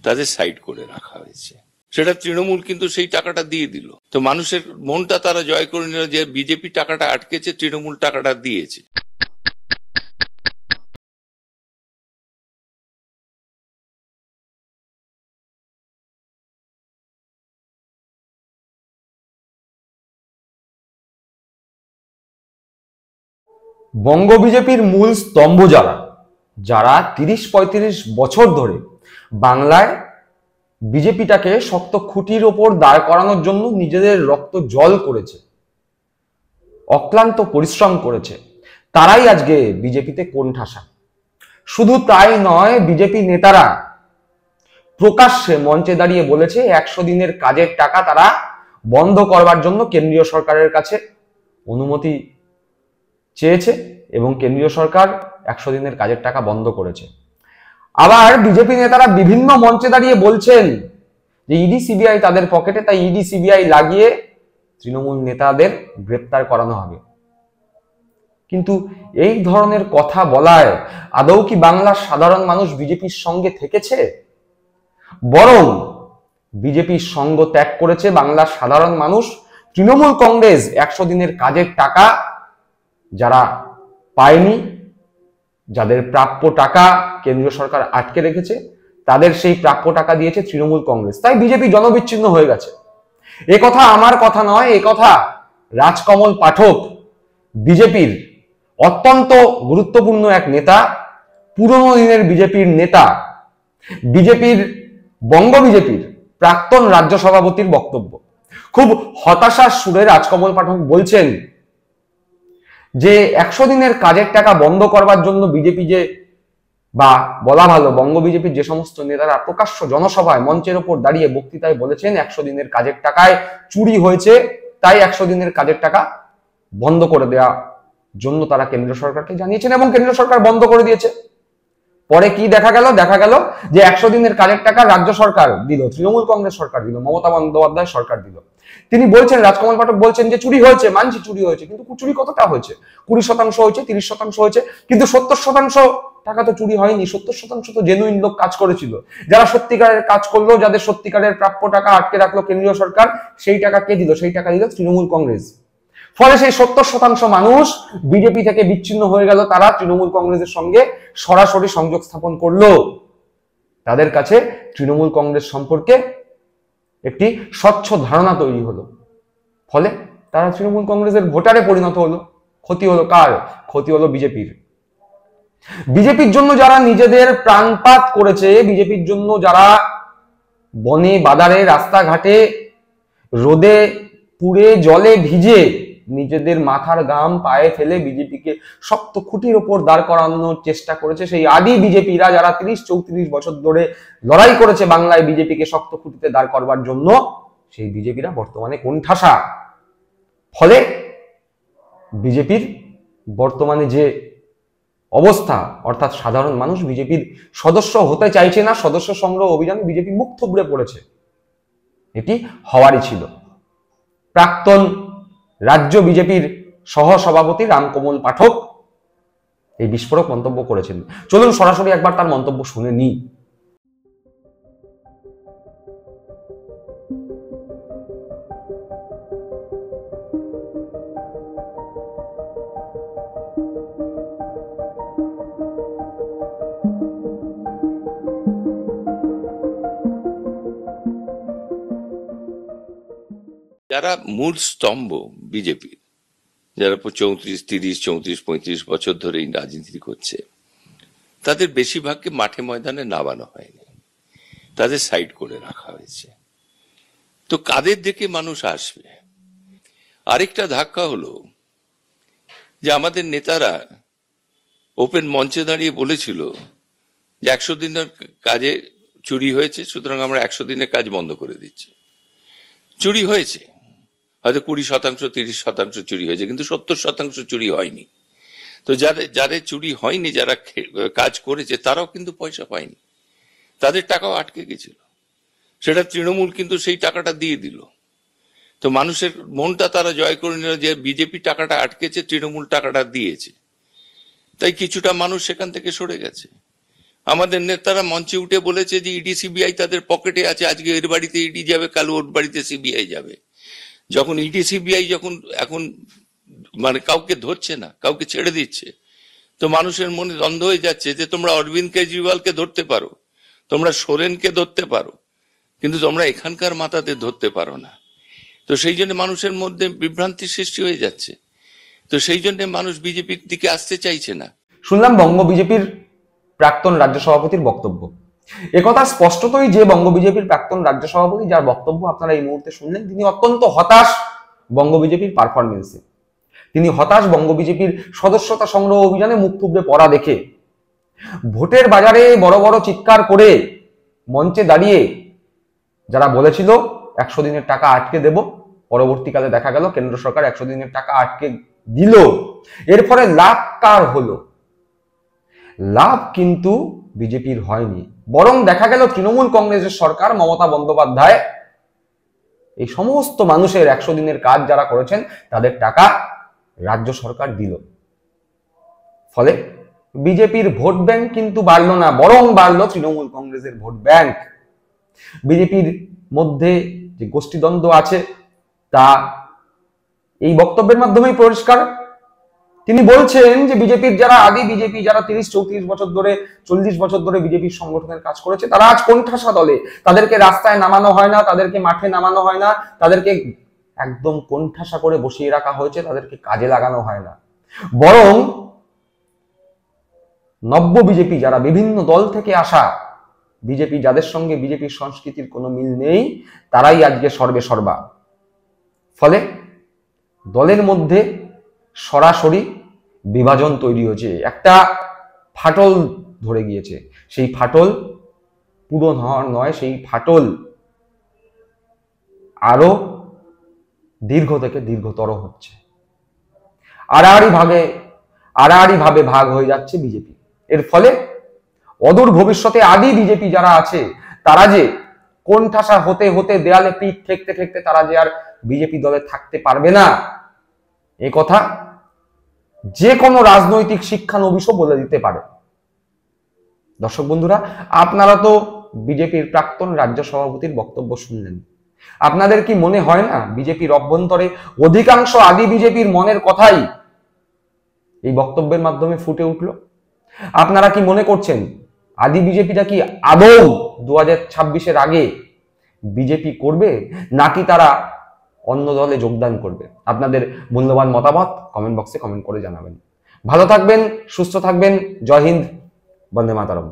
তাদের সাইড করে রাখা হয়েছে। সেটা তৃণমূল কিন্তু সেই টাকাটা দিয়ে দিল। তো মানুষের মনটা তারা জয় করে নিল যে বিজেপি টাকাটা আটকেছে, তৃণমূল টাকাটা দিয়েছে। বঙ্গ বিজেপির মূল স্তম্ভ যারা যারা 30-35 বছর ধরে বাংলায় বিজেপিটাকে শক্ত খুঁটির ওপর দাঁড় করানোর জন্য নিজেদের রক্ত জল করেছে, অক্লান্ত পরিশ্রম করেছে, তারাই আজকে বিজেপিতে কোণঠাসা। শুধু তাই নয়, বিজেপি নেতারা প্রকাশ্যে মঞ্চে দাঁড়িয়ে বলেছে 100 দিনের কাজের টাকা তারা বন্ধ করবার জন্য কেন্দ্রীয় সরকারের কাছে অনুমতি চেয়েছে এবং কেন্দ্রীয় সরকার 100 দিনের কাজের টাকা বন্ধ করেছে। আবার বিজেপি নেতারা বিভিন্ন মঞ্চে দাঁড়িয়ে বলছেন যে ইডি সিবিআই তাদের পকেটে, তাই ইডি সিবিআই লাগিয়ে তৃণমূল নেতাদের গ্রেপ্তার করানো হবে। কিন্তু এই ধরনের কথা বলায় আদৌ কি বাংলার সাধারণ মানুষ বিজেপির সঙ্গে থেকেছে? বরং বিজেপির সঙ্গ ত্যাগ করেছে বাংলার সাধারণ মানুষ। তৃণমূল কংগ্রেস 100 দিনের কাজের টাকা যারা পায়নি, যাদের প্রাপ্য টাকা কেন্দ্রীয় সরকার আটকে রেখেছে, তাদের সেই প্রাপ্য টাকা দিয়েছে তৃণমূল কংগ্রেস। তাই বিজেপি জনবিচ্ছিন্ন হয়ে গেছে। এ কথা আমার কথা নয়, এ কথা রাজকমল পাঠক, বিজেপির অত্যন্ত গুরুত্বপূর্ণ এক নেতা, পুরনো দিনের বিজেপির নেতা, বিজেপির বঙ্গ বিজেপির প্রাক্তন রাজ্য সভাপতির বক্তব্য। খুব হতাশার সুরে রাজকমল পাঠক বলছেন যে 100 দিনের কাজের টাকা বন্ধ করবার জন্য বিজেপি যে, বা বলা ভালো বঙ্গ বিজেপির যে সমস্ত নেতারা প্রকাশ্য জনসভায় মঞ্চের ওপর দাঁড়িয়ে বক্তৃতায় বলেছেন 100 দিনের কাজের টাকায় চুরি হয়েছে, তাই 100 দিনের কাজের টাকা বন্ধ করে দেওয়া জন্য তারা কেন্দ্র সরকারকে জানিয়েছেন এবং কেন্দ্র সরকার বন্ধ করে দিয়েছে। পরে কি দেখা গেল যে 100 দিনের কাজের টাকা রাজ্য সরকার দিল, তৃণমূল কংগ্রেস সরকার দিল, মমতা বন্দ্যোপাধ্যায় সরকার দিল। তিনি বলছেন, রাজকমল পাঠক বলছেন যে চুরি হয়েছে, মানছি চুরি হয়েছে, কিন্তু চুরি কতটা হয়েছে? 20% হয়েছে, 30% হয়েছে, কিন্তু 70% টাকা তো চুরি হয়নি। 70% তো জেনুইন লোক কাজ করেছিল, যারা সত্যিকারের কাজ করলো, যাদের সত্যিকারের প্রাপ্য টাকা আটকে রাখলো কেন্দ্রীয় সরকার, সেই টাকা কে দিল? সেই টাকা দিল তৃণমূল কংগ্রেস। ফলে সেই 70% মানুষ বিজেপি থেকে বিচ্ছিন্ন হয়ে গেল, তারা তৃণমূল কংগ্রেসের সঙ্গে সরাসরি সংযোগ স্থাপন করলো। তাদের কাছে তৃণমূল কংগ্রেস সম্পর্কে একটি স্বচ্ছ ধারণা তৈরি হলো। ফলে তারা তৃণমূল কংগ্রেসের ভোটারে পরিণত হলো। ক্ষতি হলো কার? ক্ষতি হলো বিজেপির। বিজেপির জন্য যারা নিজেদের প্রাণপাত করেছে, বিজেপির জন্য যারা বনে বাদারে রাস্তাঘাটে রোদে পুড়ে জলে ভিজে নিজেদের মাথার ঘাম পায়ে ফেলে বিজেপিকে শক্ত খুঁটির ওপর দাঁড় করানোর চেষ্টা করেছে, সেই আদি বিজেপিরা যারা 30-34 বছর ধরে লড়াই করেছে বাংলায় বিজেপিকে শক্ত খুঁটিতে দাঁড় করবার জন্য, সেই বিজেপিরা বর্তমানে কোণঠাসা। ফলে বিজেপির বর্তমানে যে অবস্থা, অর্থাৎ সাধারণ মানুষ বিজেপির সদস্য হতে চাইছে না। সদস্য সংগ্রহ অভিযানে বিজেপি মুখ থুবড়ে পড়েছে। এটি হওয়ারই ছিল। প্রাক্তন রাজ্য বিজেপির সহ সভাপতি রামকমল পাঠক এই বিস্ফোরক মন্তব্য করেছেন। চলুন সরাসরি একবার তার মন্তব্য শুনে নিই। যারা মূল স্তম্ভ বিজেপির, যারা 34 বছর ধরে রাজনীতি করছে, তাদের বেশিরভাগকে মাঠে ময়দানে নামানো হয়নি, তাদের সাইড করে রাখা হয়েছে। তো কাদের দেখে মানুষ আসবে? আরেকটা ধাক্কা হলো যে আমাদের নেতারা ওপেন মঞ্চে দাঁড়িয়ে বলেছিল যে 100 দিনের কাজে চুরি হয়েছে, সুতরাং আমরা 100 দিনের কাজ বন্ধ করে দিচ্ছি। চুরি হয়েছে হয়তো 20%, 30% চুরি হয়েছে, কিন্তু 70% চুরি হয়নি। তো যাদের চুরি হয়নি, যারা কাজ করেছে, তারাও কিন্তু পয়সা পায়নি, তাদের টাকাও আটকে গেছিল। সেটা তৃণমূল কিন্তু সেই টাকাটা দিয়ে দিল। তো মানুষের মনটা তারা জয় করে নিল যে বিজেপি টাকাটা আটকেছে, তৃণমূল টাকাটা দিয়েছে। তাই কিছুটা মানুষ সেখান থেকে সরে গেছে। আমাদের নেতারা মঞ্চে উঠে বলেছে যে ইডি সিবিআই তাদের পকেটে আছে, আজকে এর বাড়িতে ইডি যাবে, কাল ওর বাড়িতে সিবিআই যাবে। যখন ইডি সিবিআই যখন এখন মানে কাউকে ধরছে না, কাউকে ছেড়ে দিচ্ছে, তো মানুষের মনে দ্বন্দ্ব হয়ে যাচ্ছে যে তোমরা অরবিন্দ কেজরিওয়ালকে ধরতে পারো, তোমরা সোরেনকে ধরতে পারো, কিন্তু তোমরা এখানকার মাথাতে ধরতে পারো না। তো সেই জন্য মানুষের মধ্যে বিভ্রান্তির সৃষ্টি হয়ে যাচ্ছে। তো সেই জন্য মানুষ বিজেপির দিকে আসতে চাইছে না। শুনলাম বঙ্গ বিজেপির প্রাক্তন রাজ্য সভাপতির বক্তব্য। একথা স্পষ্টতই যে বঙ্গ বিজেপির প্রাক্তন রাজ্য সভাপতি, যার বক্তব্য আপনারা এই মুহূর্তে শুনলেন, তিনি অত্যন্ত হতাশ বঙ্গ বিজেপির পারফরমেন্সে। তিনি হতাশ বঙ্গ বিজেপির সদস্যতা সংগ্রহ অভিযানে মুখ থুবড়ে পড়া দেখে। ভোটের বাজারে বড় বড় চিৎকার করে মঞ্চে দাঁড়িয়ে যারা বলেছিল 100 দিনের টাকা আটকে দেব, পরবর্তীকালে দেখা গেল কেন্দ্র সরকার 100 দিনের টাকা আটকে দিল। এর ফলে লাভ কার হলো? লাভ কিন্তু বিজেপির হয়নি, বরং দেখা গেল তৃণমূল কংগ্রেসের সরকার, মমতা বন্দ্যোপাধ্যায় এই সমস্ত মানুষের 100 দিনের কাজ যারা করেছেন তাদের টাকা রাজ্য সরকার দিল। ফলে বিজেপির ভোট ব্যাংক কিন্তু বাড়লো না, বরং বাড়লো তৃণমূল কংগ্রেসের ভোট ব্যাংক। বিজেপির মধ্যে যে গোষ্ঠীদ্বন্দ্ব আছে তা এই বক্তব্যের মাধ্যমেই পরিষ্কার। তিনি বলছেন যে বিজেপির যারা আগে বিজেপি যারা 30-34 বছর ধরে 40 বছর ধরে বিজেপির সংগঠনের কাজ করেছে, তারা আজ কোণঠাসা দলে। তাদেরকে রাস্তায় নামানো হয় না, তাদেরকে মাঠে নামানো হয় না, তাদেরকে একদম কোণঠাসা করে বসিয়ে রাখা হয়েছে, তাদেরকে কাজে লাগানো হয় না। বরং নব্য বিজেপি যারা বিভিন্ন দল থেকে আসা বিজেপি, যাদের সঙ্গে বিজেপির সংস্কৃতির কোনো মিল নেই, তারাই আজকে সর্বে সর্বা। ফলে দলের মধ্যে সরাসরি বিভাজন তৈরি হয়েছে, একটা ফাটল ধরে গিয়েছে। সেই ফাটল পূরণ হওয়ার নয়, সেই ফাটল আরো দীর্ঘ থেকে দীর্ঘতর হচ্ছে। আড়াআড়ি ভাবে ভাগ হয়ে যাচ্ছে বিজেপি। এর ফলে অদূর ভবিষ্যতে আদি বিজেপি যারা আছে তারা যে কোণঠাসা হতে হতে দেয়ালে পিঠ ঠেকতে ঠেকতে তারা যে আর বিজেপি দলে থাকতে পারবে না, এ কথা যে কোনো রাজনৈতিক শিক্ষানবিশও বলে দিতে পারে। দর্শক বন্ধুরা, আপনারা তো বিজেপির প্রাক্তন রাজ্য সভাপতির বক্তব্য শুনলেন। আপনাদের কি মনে হয় না বিজেপির অভ্যন্তরে অধিকাংশ আদি বিজেপির মনের কথাই এই বক্তব্যের মাধ্যমে ফুটে উঠল? আপনারা কি মনে করছেন আদি বিজেপিটা কি আদৌ 2026-এর আগে বিজেপি করবে, নাকি তারা অন্য দলে যোগদান করবে? আপনাদের মূল্যবান মতামত কমেন্ট বক্সে কমেন্ট করে জানাবেন। ভালো থাকবেন, সুস্থ থাকবেন। জয় হিন্দ, বন্দে মাতরম।